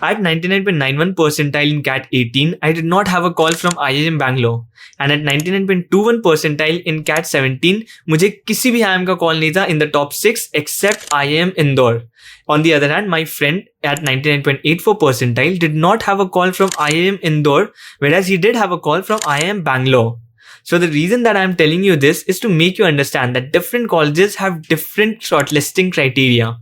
At 99.91 percentile in CAT 18, I did not have a call from IIM Bangalore. And at 99.21 percentile in CAT 17, मुझे किसी भी IIM का call नहीं था in the top 6 except IIM Indore. On the other hand, my friend at 99.84 percentile did not have a call from IIM Indore, whereas he did have a call from IIM Bangalore. So the reason that I'm telling you this is to make you understand that different colleges have different shortlisting criteria.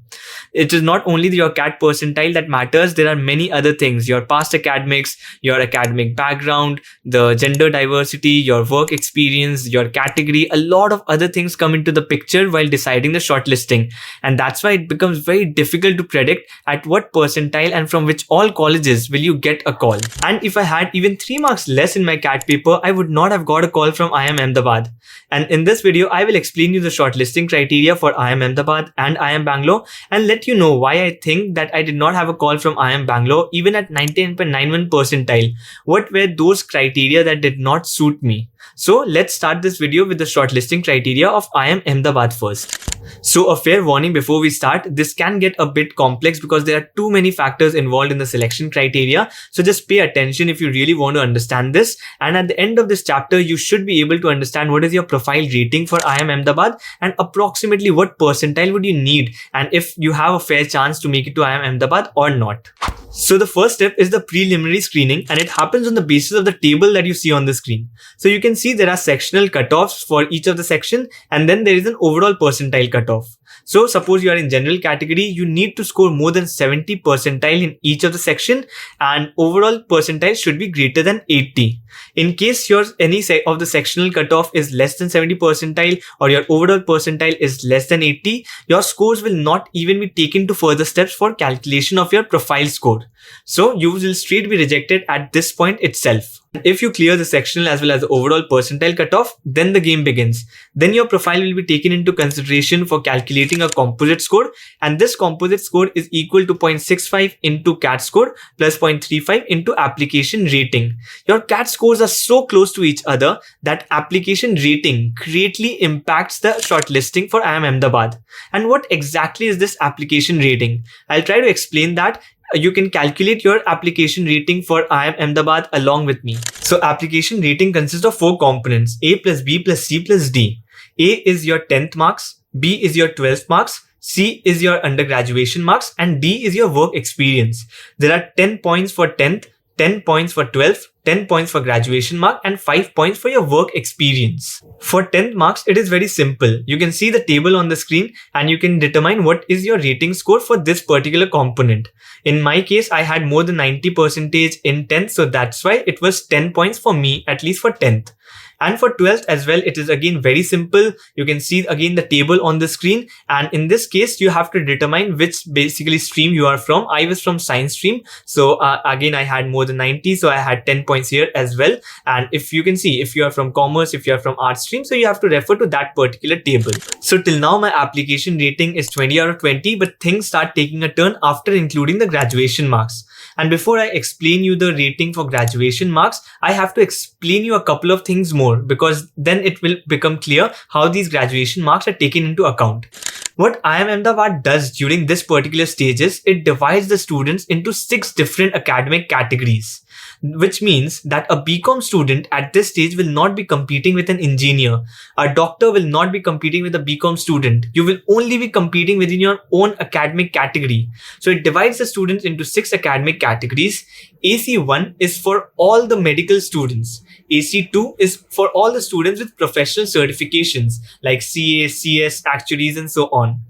It is not only your CAT percentile that matters, there are many other things. Your past academics, your academic background, the gender diversity, your work experience, your category, a lot of other things come into the picture while deciding the shortlisting. And that's why it becomes very difficult to predict at what percentile and from which all colleges will you get a call. And if I had even 3 marks less in my CAT paper, I would not have got a call from IIM Ahmedabad. And in this video, I will explain you the shortlisting criteria for IIM Ahmedabad and IIM Bangalore and let you know why I think that I did not have a call from IIM Bangalore even at 99.91 percentile. What were those criteria that did not suit me? So let's start this video with the shortlisting criteria of IIM Ahmedabad first. So a fair warning before we start, this can get a bit complex because there are too many factors involved in the selection criteria. So just pay attention if you really want to understand this. And at the end of this chapter, you should be able to understand what is your profile rating for IIM Ahmedabad and approximately what percentile would you need and if you have a fair chance to make it to IIM Ahmedabad or not. So the first step is the preliminary screening and it happens on the basis of the table that you see on the screen. So you can see there are sectional cutoffs for each of the section and then there is an overall percentile cutoff. So suppose you are in general category, you need to score more than 70 percentile in each of the section and overall percentile should be greater than 80. In case any of the sectional cutoff is less than 70 percentile or your overall percentile is less than 80, your scores will not even be taken to further steps for calculation of your profile score. So you will straight be rejected at this point itself. If you clear the sectional as well as the overall percentile cutoff, then the game begins. Then your profile will be taken into consideration for calculating a composite score and this composite score is equal to 0.65 into CAT score plus 0.35 into application rating. Your CAT scores are so close to each other that application rating greatly impacts the shortlisting for IIM Ahmedabad. And what exactly is this application rating? I'll try to explain that. You can calculate your application rating for IIM Ahmedabad along with me. So application rating consists of 4 components, A plus B plus C plus D. A is your 10th marks, B is your 12th marks, C is your undergraduation marks and D is your work experience. There are 10 points for 10th, 10 points for 12th, 10 points for graduation mark and 5 points for your work experience. For 10th marks, it is very simple. You can see the table on the screen and you can determine what is your rating score for this particular component. In my case, I had more than 90 percentage in 10th, so that's why it was 10 points for me, at least for 10th. And for 12th as well, it is again very simple. You can see again the table on the screen. And in this case, you have to determine which basically stream you are from. I was from science stream. So again, I had more than 90. So I had 10 points here as well. And if you can see, if you are from commerce, if you are from arts stream, so you have to refer to that particular table. So till now, my application rating is 20 out of 20, but things start taking a turn after including the graduation marks. And before I explain you the rating for graduation marks, I have to explain you a couple of things more because then it will become clear how these graduation marks are taken into account. What IIM Ahmedabad does during this particular stage is it divides the students into 6 different academic categories, which means that a BCom student at this stage will not be competing with an engineer. A doctor will not be competing with a BCom student. You will only be competing within your own academic category. So it divides the students into 6 academic categories. AC1 is for all the medical students. AC2 is for all the students with professional certifications like CA, CS, actuaries, and so on.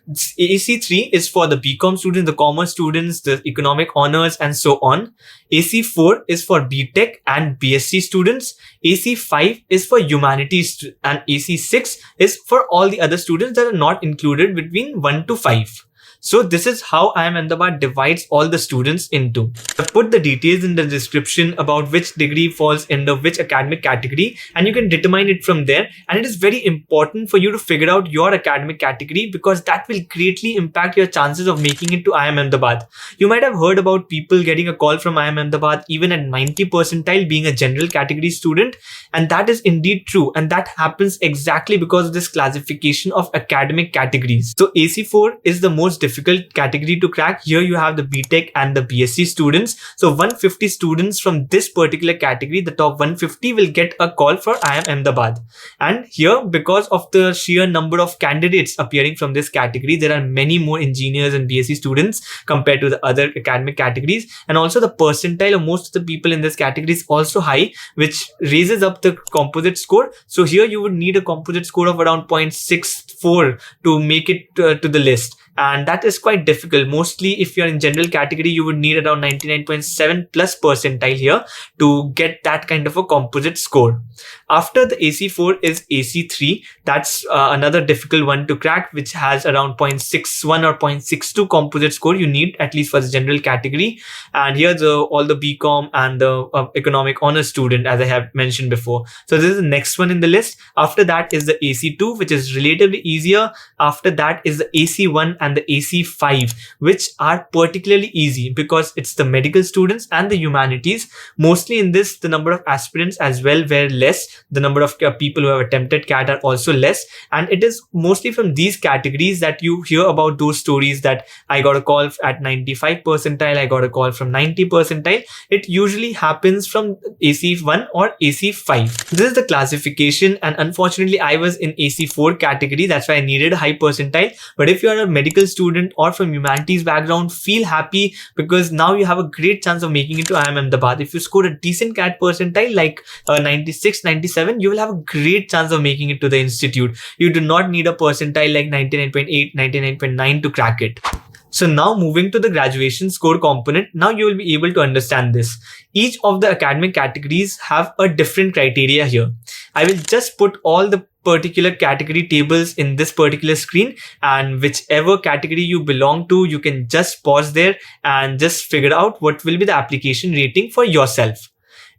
AC3 is for the BCom students, the commerce students, the economic honors, and so on. AC4 is for BTech and BSc students. AC5 is for humanities and AC6 is for all the other students that are not included between 1 to 5. So this is how IIM Ahmedabad divides all the students into. I've put the details in the description about which degree falls under which academic category and you can determine it from there. And it is very important for you to figure out your academic category because that will greatly impact your chances of making it to IIM Ahmedabad. You might have heard about people getting a call from IIM Ahmedabad even at 90 percentile being a general category student. And that is indeed true. And that happens exactly because of this classification of academic categories. So AC4 is the most difficult difficult category to crack. Here you have the BTech and the BSc students. So 150 students from this particular category, the top 150 will get a call for IIM Ahmedabad. And here, because of the sheer number of candidates appearing from this category, there are many more engineers and BSc students compared to the other academic categories. And also the percentile of most of the people in this category is also high, which raises up the composite score. So here you would need a composite score of around 0.64 to make it to the list. And that is quite difficult. Mostly if you're in general category, you would need around 99.7 plus percentile here to get that kind of a composite score. After the AC4 is AC3. That's another difficult one to crack, which has around 0.61 or 0.62 composite score you need, at least for the general category. And here all the BCom and the economic honors student, as I have mentioned before. So this is the next one in the list. After that is the AC2, which is relatively easier. After that is the AC1 and the AC5, which are particularly easy because it's the medical students and the humanities. Mostly in this, the number of aspirants as well were less. The number of people who have attempted CAT are also less. And it is mostly from these categories that you hear about those stories that I got a call at 95 percentile, I got a call from 90 percentile. It usually happens from AC1 or AC5. This is the classification, and unfortunately I was in AC4 category. That's why I needed a high percentile. But if you are a medical student or from humanities background, feel happy because now you have a great chance of making it to IIM Ahmedabad. If you score a decent CAT percentile like 96, 97, you will have a great chance of making it to the institute. You do not need a percentile like 99.8, 99.9 to crack it. So now moving to the graduation score component, now you will be able to understand this. Each of the academic categories have a different criteria here. I will just put all the particular category tables in this particular screen, and whichever category you belong to, you can just pause there and just figure out what will be the application rating for yourself.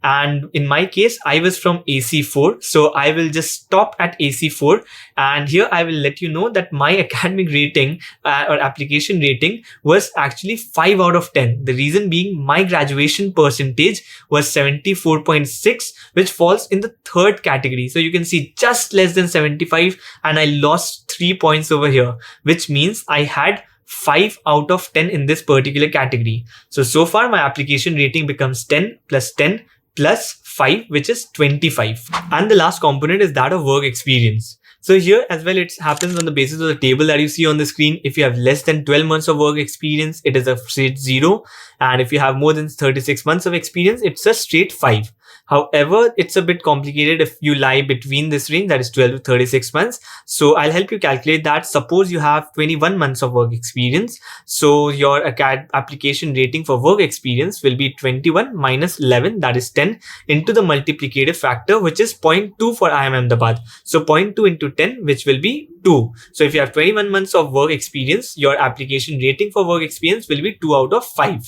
And in my case, I was from AC4. So I will just stop at AC4. And here I will let you know that my academic rating or application rating was actually 5 out of 10. The reason being my graduation percentage was 74.6, which falls in the third category. So you can see just less than 75, and I lost 3 points over here, which means I had 5 out of 10 in this particular category. So far my application rating becomes 10 plus 10 plus 5, which is 25. And the last component is that of work experience. So here as well, it happens on the basis of the table that you see on the screen. If you have less than 12 months of work experience, it is a straight 0. And if you have more than 36 months of experience, it's a straight 5. However, it's a bit complicated if you lie between this range, that is 12 to 36 months. So I'll help you calculate that. Suppose you have 21 months of work experience. So your application rating for work experience will be 21 minus 11, that is 10, into the multiplicative factor, which is 0.2 for IIM Ahmedabad. So 0.2 into 10, which will be 2. So if you have 21 months of work experience, your application rating for work experience will be 2 out of 5.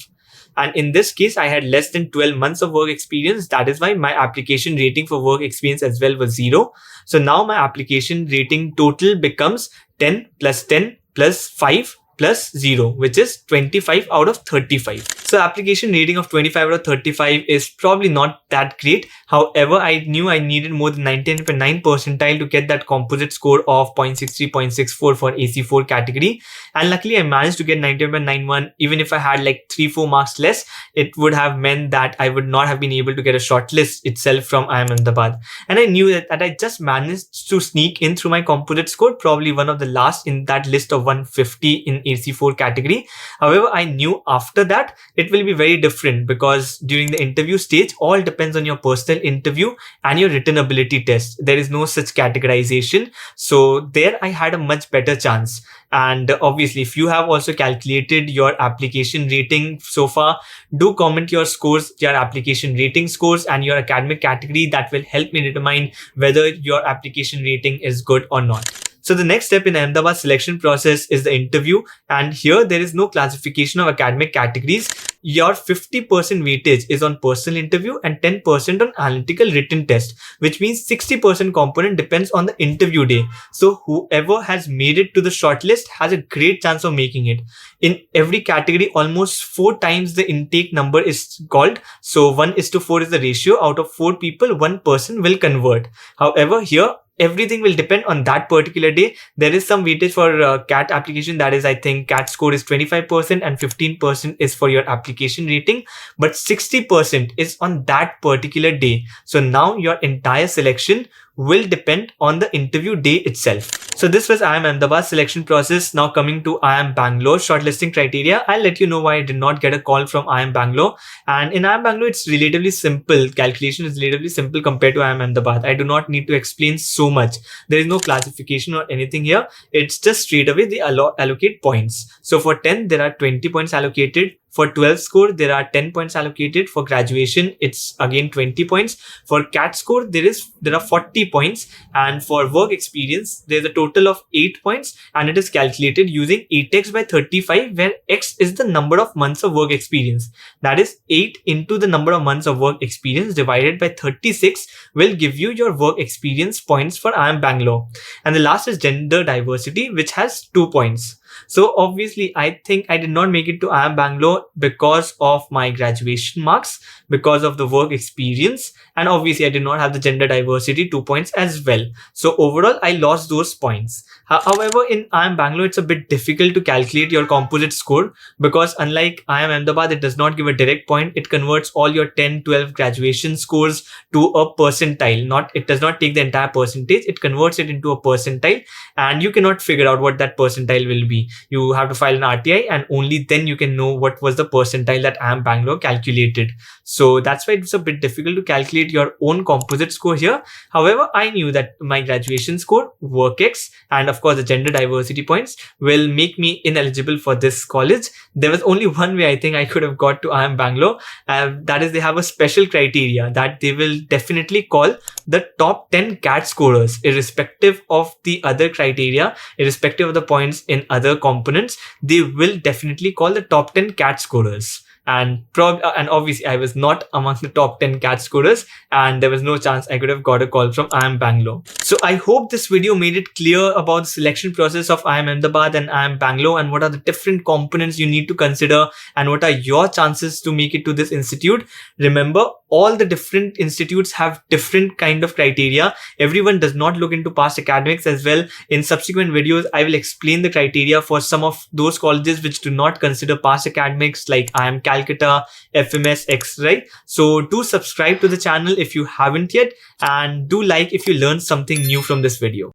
And in this case, I had less than 12 months of work experience. That is why my application rating for work experience as well was 0. So now my application rating total becomes 10 plus 10 plus 5 plus 0, which is 25 out of 35. So application rating of 25 out of 35 is probably not that great. However, I knew I needed more than 99.9 percentile to get that composite score of 0.63, 0.64 for AC4 category. And luckily I managed to get 99.91. Even if I had like 3-4 marks less, it would have meant that I would not have been able to get a shortlist itself from IIM Ahmedabad. And I knew that I just managed to sneak in through my composite score, probably one of the last in that list of 150 in AC4 category. However, I knew after that it will be very different, because during the interview stage, all depends on your personal interview and your written ability test. There is no such categorization. So there I had a much better chance. And obviously, if you have also calculated your application rating so far, do comment your scores, your application rating scores and your academic category. That will help me determine whether your application rating is good or not. So the next step in Ahmedabad selection process is the interview, and here there is no classification of academic categories. your 50% weightage is on personal interview and 10% on analytical written test, which means 60% component depends on the interview day. So whoever has made it to the shortlist has a great chance of making it. In every category, almost 4 times the intake number is called. So 1:4 is the ratio. Out of 4 people, 1 person will convert. However, here everything will depend on that particular day. There is some weightage for CAT application. That is, I think CAT score is 25% and 15% is for your application rating, but 60% is on that particular day. So now your entire selection will depend on the interview day itself. So this was IIM Ahmedabad selection process. Now coming to IIM Bangalore shortlisting criteria, I'll let you know why I did not get a call from IIM Bangalore. And in IIM Bangalore, it's relatively simple. Calculation is relatively simple compared to IIM Ahmedabad. I do not need to explain so much. There is no classification or anything here. It's just straight away they allocate points. So for 10, there are 20 points allocated. For 12 score, there are 10 points allocated. For graduation, it's again 20 points. For CAT score, there are 40 points. And for work experience, there's a total of 8 points, and it is calculated using 8x by 35, where x is the number of months of work experience. That is 8 into the number of months of work experience divided by 36 will give you your work experience points for IIM Bangalore. And the last is gender diversity, which has 2 points. So obviously, I think I did not make it to IIM Bangalore because of my graduation marks, because of the work experience, and obviously I did not have the gender diversity 2 points as well. So overall, I lost those points. However, in IIM Bangalore, it's a bit difficult to calculate your composite score because unlike IIM Ahmedabad, it does not give a direct point. It converts all your 10, 12 graduation scores to a percentile. It does not take the entire percentage. It converts it into a percentile, and you cannot figure out what that percentile will be. You have to file an RTI, and only then you can know what was the percentile that IIM Bangalore calculated. So that's why it's a bit difficult to calculate your own composite score here. However, I knew that my graduation score, WorkX, and of course the gender diversity points will make me ineligible for this college. There was only one way I think I could have got to IIM Bangalore. That is, they have a special criteria that they will definitely call the top 10 CAT scorers, irrespective of the other criteria, irrespective of the points in other components. They will definitely call the top 10 CAT scorers. And obviously I was not among the top 10 CAT scorers, and there was no chance I could have got a call from IIM Bangalore. So I hope this video made it clear about the selection process of IIM Ahmedabad and IIM Bangalore, and what are the different components you need to consider, and what are your chances to make it to this institute. Remember, all the different institutes have different kind of criteria. Everyone does not look into past academics as well. In subsequent videos, I will explain the criteria for some of those colleges which do not consider past academics, like IIM Calcutta, FMS, X-Ray. So do subscribe to the channel if you haven't yet, and do like if you learned something new from this video.